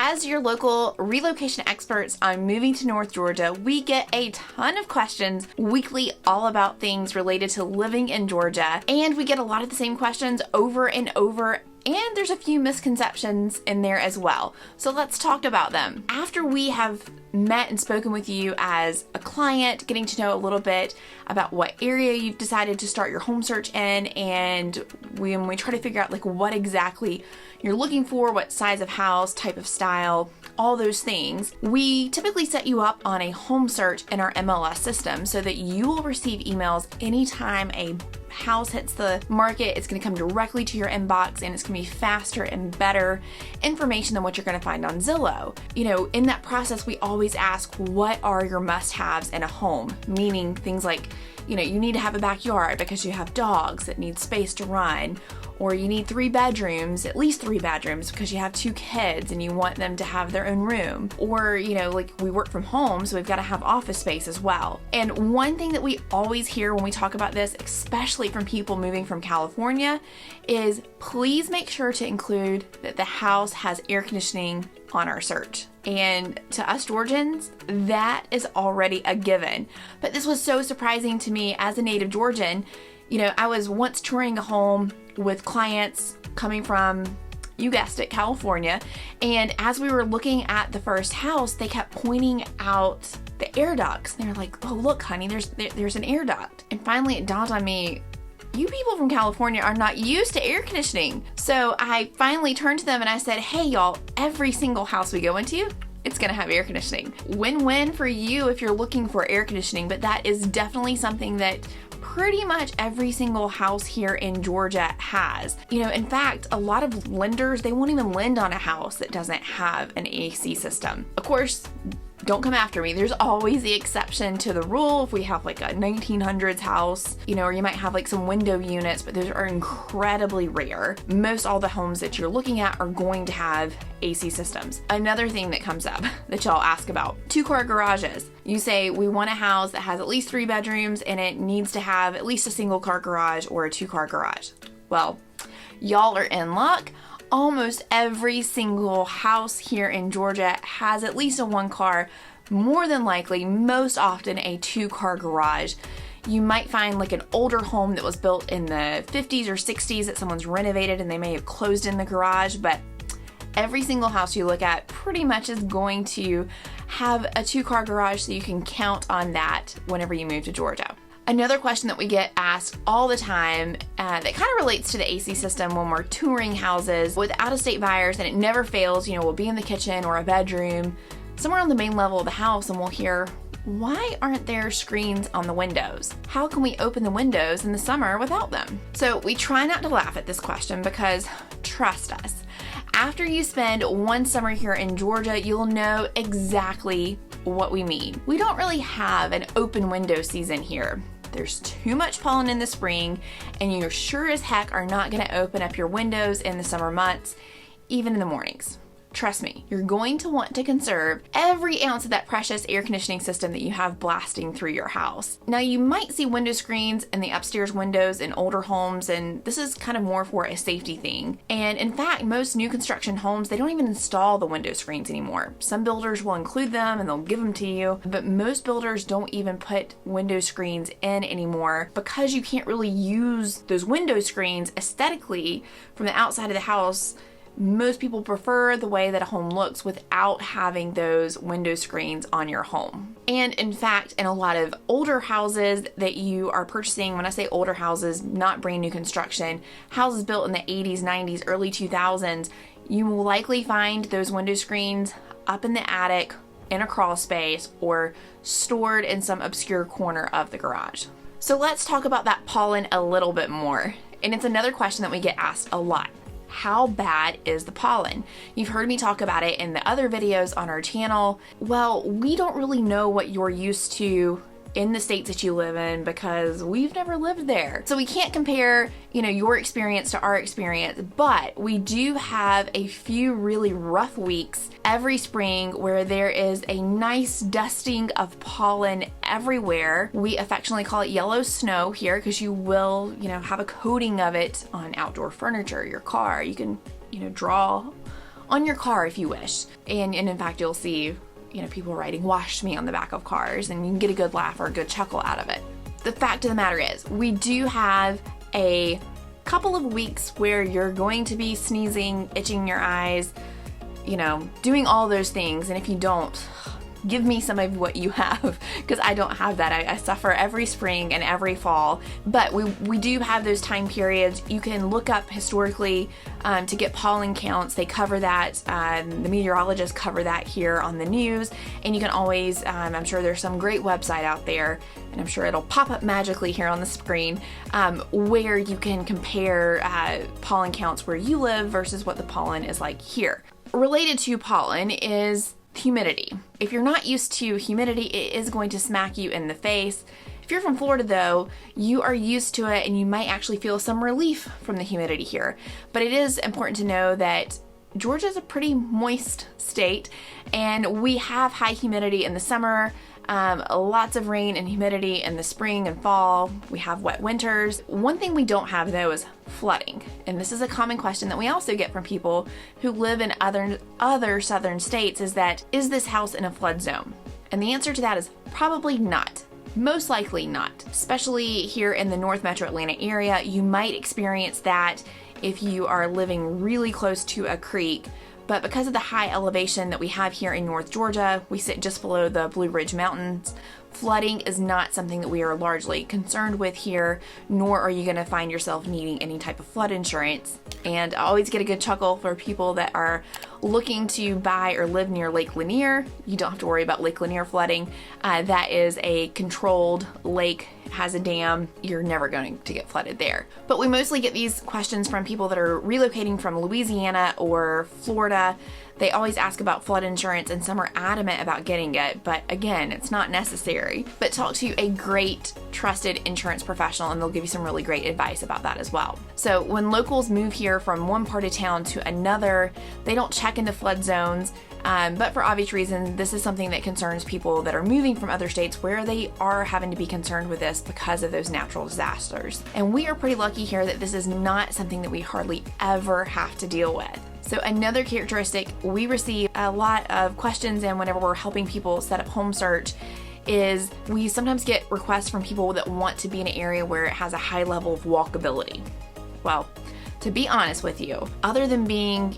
As your local relocation experts on moving to North Georgia, we get a ton of questions weekly all about things related to living in Georgia, and we get a lot of the same questions over and over, and there's a few misconceptions in there as well. So let's talk about them. After we have met and spoken with you as a client, getting to know a little bit about what area you've decided to start your home search in, and when we try to figure out like what exactly you're looking for, what size of house, type of style, all those things, we typically set you up on a home search in our MLS system so that you will receive emails anytime a house hits the market. It's going to come directly to your inbox, and it's going to be faster and better information than what you're going to find on Zillow. You know, in that process, we always ask, what are your must-haves in a home? Meaning things like, you know, you need to have a backyard because you have dogs that need space to run, or you need 3 bedrooms, at least 3 bedrooms, because you have 2 kids and you want them to have their own room. Or, you know, like we work from home, so we've got to have office space as well. And one thing that we always hear when we talk about this, especially from people moving from California, is please make sure to include that the house has air conditioning on our search. And to us Georgians, that is already a given. But this was so surprising to me as a native Georgian. You know, I was once touring a home with clients coming from, you guessed it, California. And as we were looking at the first house, they kept pointing out the air ducts. They're like, oh, look, honey, there's an air duct. And finally it dawned on me, you people from California are not used to air conditioning. So I finally turned to them and I said, hey y'all, every single house we go into, it's gonna have air conditioning. Win-win for you if you're looking for air conditioning, but that is definitely something that pretty much every single house here in Georgia has. You know, in fact, a lot of lenders, they won't even lend on a house that doesn't have an AC system. Of course, don't come after me. There's always the exception to the rule. If we have like a 1900s house, you know, or you might have like some window units, but those are incredibly rare. Most all the homes that you're looking at are going to have AC systems. Another thing that comes up that y'all ask about, 2-car garages. You say we want a house that has at least 3 bedrooms and it needs to have at least a 1-car garage or a 2-car garage. Well, y'all are in luck. Almost every single house here in Georgia has at least a 1-car, more than likely, most often a 2-car garage. You might find like an older home that was built in the 50s or 60s that someone's renovated and they may have closed in the garage, but every single house you look at pretty much is going to have a 2-car garage, so you can count on that whenever you move to Georgia. Another question that we get asked all the time that kind of relates to the AC system when we're touring houses with out-of-state buyers, and it never fails, you know, we'll be in the kitchen or a bedroom, somewhere on the main level of the house, and we'll hear, why aren't there screens on the windows? How can we open the windows in the summer without them? So we try not to laugh at this question because, trust us, after you spend one summer here in Georgia, you'll know exactly what we mean. We don't really have an open window season here. There's too much pollen in the spring, and you sure as heck are not going to open up your windows in the summer months, even in the mornings. Trust me, you're going to want to conserve every ounce of that precious air conditioning system that you have blasting through your house. Now, you might see window screens in the upstairs windows in older homes, and this is kind of more for a safety thing. And in fact, most new construction homes, they don't even install the window screens anymore. Some builders will include them and they'll give them to you, but most builders don't even put window screens in anymore because you can't really use those window screens aesthetically from the outside of the house. Most people prefer the way that a home looks without having those window screens on your home. And in fact, in a lot of older houses that you are purchasing, when I say older houses, not brand new construction, houses built in the 80s, 90s, early 2000s, you will likely find those window screens up in the attic, in a crawl space, or stored in some obscure corner of the garage. So let's talk about that pollen a little bit more. And it's another question that we get asked a lot. How bad is the pollen? You've heard me talk about it in the other videos on our channel. Well, we don't really know what you're used to in the states that you live in because we've never lived there. So we can't compare, your experience to our experience, but we do have a few really rough weeks every spring where there is a nice dusting of pollen everywhere. We affectionately call it yellow snow here because you will, have a coating of it on outdoor furniture, your car. You can, draw on your car if you wish. And in fact, you'll see, people writing "wash me" on the back of cars, and you can get a good laugh or a good chuckle out of it. The fact of the matter is, we do have a couple of weeks where you're going to be sneezing, itching your eyes, doing all those things. And if you don't, give me some of what you have, because I don't have that. I suffer every spring and every fall. But we do have those time periods. You can look up historically to get pollen counts. They cover that. The meteorologists cover that here on the news. And you can always, I'm sure there's some great website out there, and I'm sure it'll pop up magically here on the screen, where you can compare pollen counts where you live versus what the pollen is like here. Related to pollen is humidity. If you're not used to humidity, it is going to smack you in the face. If you're from Florida though, you are used to it and you might actually feel some relief from the humidity here. But it is important to know that Georgia is a pretty moist state, and we have high humidity in the summer, lots of rain and humidity in the spring and fall. We have wet winters. One thing we don't have though is flooding. And this is a common question that we also get from people who live in other southern states, is this house in a flood zone? And the answer to that is probably not. Most likely not. Especially here in the North Metro Atlanta area, you might experience that if you are living really close to a creek. But because of the high elevation that we have here in North Georgia, we sit just below the Blue Ridge Mountains. Flooding is not something that we are largely concerned with here, nor are you going to find yourself needing any type of flood insurance. And I always get a good chuckle for people that are looking to buy or live near Lake Lanier. You don't have to worry about Lake Lanier flooding. That is a controlled lake, has a dam. You're never going to get flooded there. But we mostly get these questions from people that are relocating from Louisiana or Florida. They always ask about flood insurance, and some are adamant about getting it, but again, it's not necessary. But talk to a great, trusted insurance professional and they'll give you some really great advice about that as well. So when locals move here from one part of town to another, they don't check into flood zones, but for obvious reasons, this is something that concerns people that are moving from other states where they are having to be concerned with this because of those natural disasters. And we are pretty lucky here that this is not something that we hardly ever have to deal with. So another characteristic we receive a lot of questions in whenever we're helping people set up home search is we sometimes get requests from people that want to be in an area where it has a high level of walkability. Well, to be honest with you, other than being,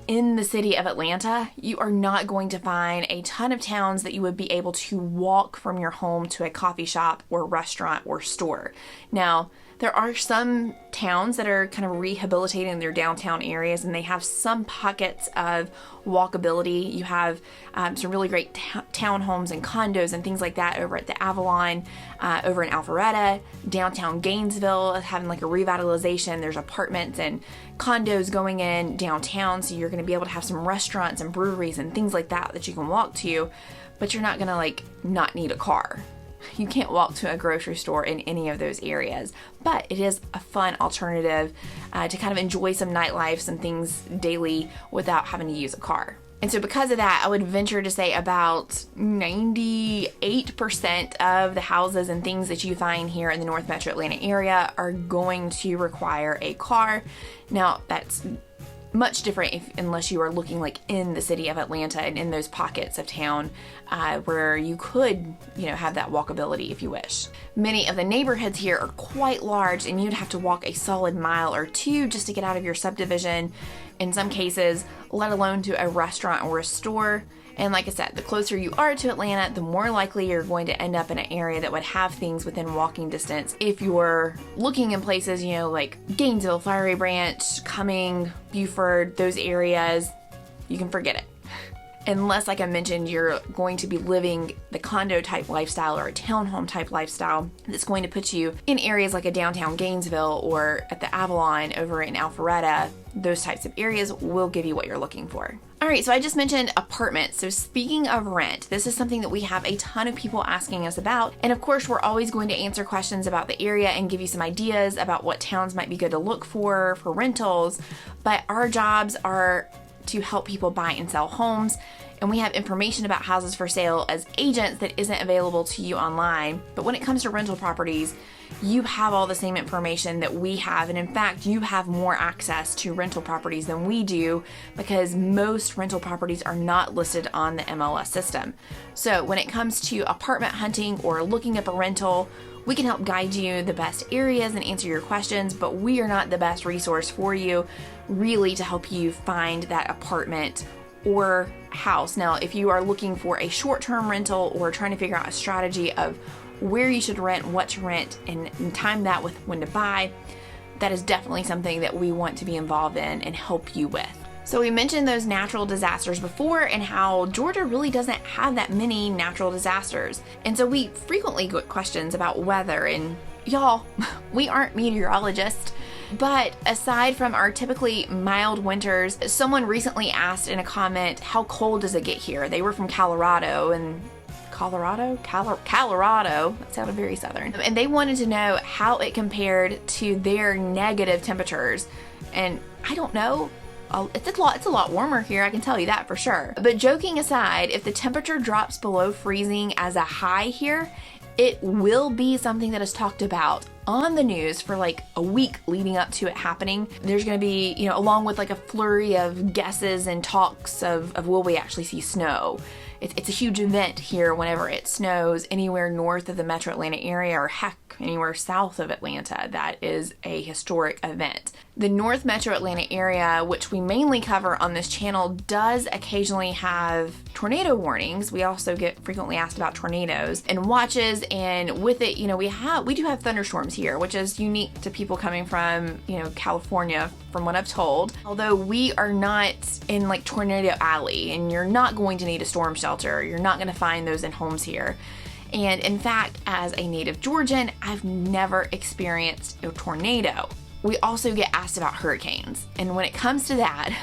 in the city of Atlanta, you are not going to find a ton of towns that you would be able to walk from your home to a coffee shop or restaurant or store. Now, there are some towns that are kind of rehabilitating their downtown areas, and they have some pockets of walkability. You have some really great townhomes and condos and things like that over at the Avalon, over in Alpharetta. Downtown Gainesville is having like a revitalization. There's apartments and condos going in downtown, so you're going to be able to have some restaurants and breweries and things like that you can walk to, but you're not going to not need a car. You can't walk to a grocery store in any of those areas, but it is a fun alternative to kind of enjoy some nightlife, some things daily without having to use a car. And so because of that, I would venture to say about 98% of the houses and things that you find here in the North Metro Atlanta area are going to require a car. Now, that's much different unless you are looking in the city of Atlanta and in those pockets of town where you could, have that walkability if you wish. Many of the neighborhoods here are quite large, and you'd have to walk a solid mile or two just to get out of your subdivision in some cases, let alone to a restaurant or a store. And like I said, the closer you are to Atlanta, the more likely you're going to end up in an area that would have things within walking distance. If you're looking in places, like Gainesville, Flowery Branch, Cumming, Buford, those areas, you can forget it. Unless, like I mentioned, you're going to be living the condo type lifestyle or a townhome type lifestyle that's going to put you in areas like a downtown Gainesville or at the Avalon over in Alpharetta. Those types of areas will give you what you're looking for. All right, so I just mentioned apartments. So speaking of rent, this is something that we have a ton of people asking us about. And of course, we're always going to answer questions about the area and give you some ideas about what towns might be good to look for rentals. But our jobs are to help people buy and sell homes, and we have information about houses for sale as agents that isn't available to you online. But when it comes to rental properties, you have all the same information that we have, and in fact, you have more access to rental properties than we do because most rental properties are not listed on the MLS system. So when it comes to apartment hunting or looking up a rental, we can help guide you the best areas and answer your questions, but we are not the best resource for you really to help you find that apartment or house. Now, if you are looking for a short-term rental or trying to figure out a strategy of where you should rent, what to rent, and time that with when to buy, that is definitely something that we want to be involved in and help you with. So we mentioned those natural disasters before and how Georgia really doesn't have that many natural disasters. And so we frequently get questions about weather, and y'all, we aren't meteorologists. But aside from our typically mild winters, someone recently asked in a comment, how cold does it get here? They were from Colorado, and Colorado, that sounded very southern. And they wanted to know how it compared to their negative temperatures. And I don't know. It's a lot warmer here, I can tell you that for sure. But joking aside, if the temperature drops below freezing as a high here, it will be something that is talked about on the news for like a week leading up to it happening. There's going to be, along with like a flurry of guesses and talks of will we actually see snow. It's a huge event here whenever it snows anywhere north of the metro Atlanta area, or heck, anywhere south of Atlanta. That is a historic event. The North Metro Atlanta area, which we mainly cover on this channel, does occasionally have tornado warnings. We also get frequently asked about tornadoes and watches, and with it, we do have thunderstorms here, which is unique to people coming from, California, from what I've told. Although we are not in like Tornado Alley, and you're not going to need a storm shelter. You're not going to find those in homes here. And in fact, as a native Georgian, I've never experienced a tornado. We also get asked about hurricanes. And when it comes to that,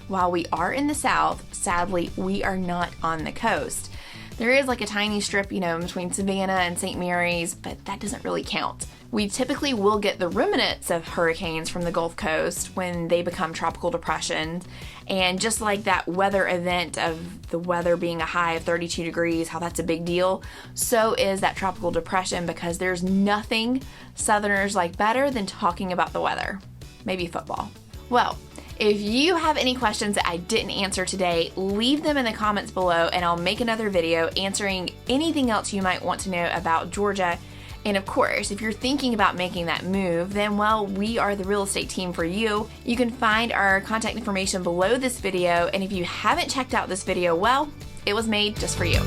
while we are in the South, sadly, we are not on the coast. There is like a tiny strip, between Savannah and St. Mary's, but that doesn't really count. We typically will get the remnants of hurricanes from the Gulf Coast when they become tropical depressions. And just like that weather event of the weather being a high of 32 degrees, how that's a big deal, so is that tropical depression, because there's nothing Southerners like better than talking about the weather. Maybe football. Well, if you have any questions that I didn't answer today, leave them in the comments below and I'll make another video answering anything else you might want to know about Georgia. And of course, if you're thinking about making that move, then well, we are the real estate team for you. You can find our contact information below this video, and if you haven't checked out this video, well, it was made just for you.